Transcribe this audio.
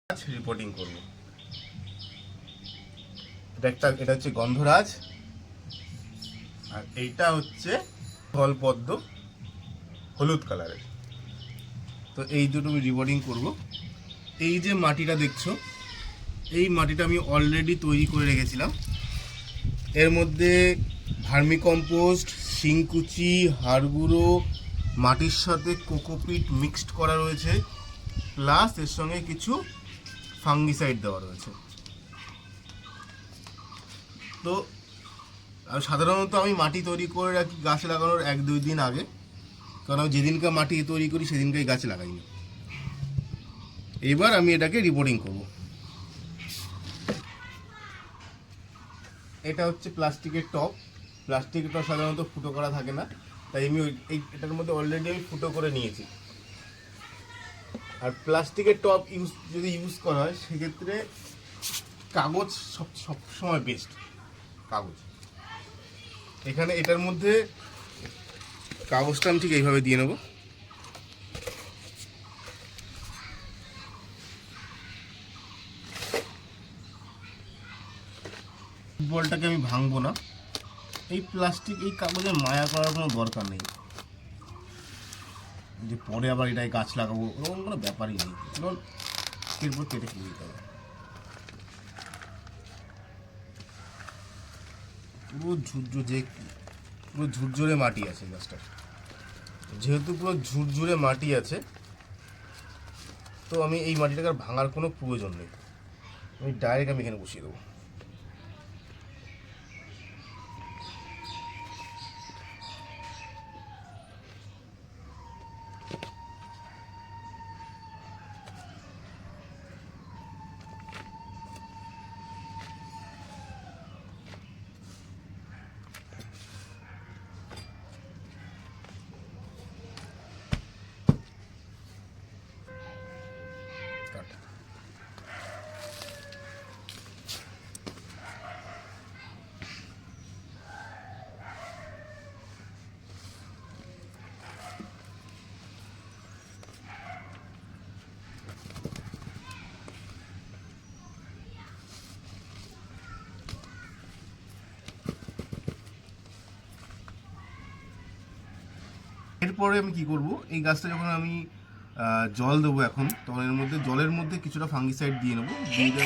Reporting করব। এটা হচ্ছে গন্ধরাজ, আর এইটা হচ্ছে স্থলপদ্ম হলুদ কালারের। তো এই দুটো আমি রিপোর্টিং করব। এই যে মাটিটা দেখছো, এই মাটিটা আমি অলরেডি তৈরি করে রেখেছিলাম। এর মধ্যে ভার্মিকম্পোস্ট, শিংকুচি, হাড় গুঁড়ো, মাটির সাথে কোকোপিট মিক্সড করা রয়েছে, প্লাস এর সঙ্গে কিছু ফাঙ্গিসাইড দেওয়া রয়েছে। তো সাধারণত আমি মাটি তৈরি করে রাখি গাছ লাগানোর 1-2 দিন আগে, কারণ আমি যেদিনকে মাটি তৈরি করি সেদিনকেই গাছ লাগাই না। এবার আমি এটাকে রিপোর্টিং করব। এটা হচ্ছে প্লাস্টিকের টব। প্লাস্টিকের টব সাধারণত ফুটো করা থাকে না, তাই আমি এটার মধ্যে অলরেডি আমি ফুটো করে নিয়েছি। আর প্লাস্টিকের টব যদি ইউজ করা হয় সেক্ষেত্রে কাগজ সব সময় বেস্ট। কাগজ এখানে এটার মধ্যে কাগজটা আমি ঠিক এইভাবে দিয়ে নেব। বলটাকে আমি ভাঙবো না। এই কাগজের মায়া করার কোনো দরকার নেই, যে পরে আবার এটাই গাছ লাগাবো ওরকম কোনো ব্যাপারই নেই। এরপর কেটে ফেলে দিতে হবে। পুরো ঝুরঝুরে মাটি আছে গাছটা। যেহেতু পুরো ঝুরঝুরে মাটি আছে, তো আমি এই মাটিটাকে আর ভাঙার কোনো প্রয়োজন নেই। আমি ডাইরেক্ট এখানে বসিয়ে দেবো। এরপরে আমি কি করব, এই গাছটা যখন আমি জল দেবো এখন, তখন জলের মধ্যে কিছুটা ফাঙ্গিসাইড দিয়ে নেবো।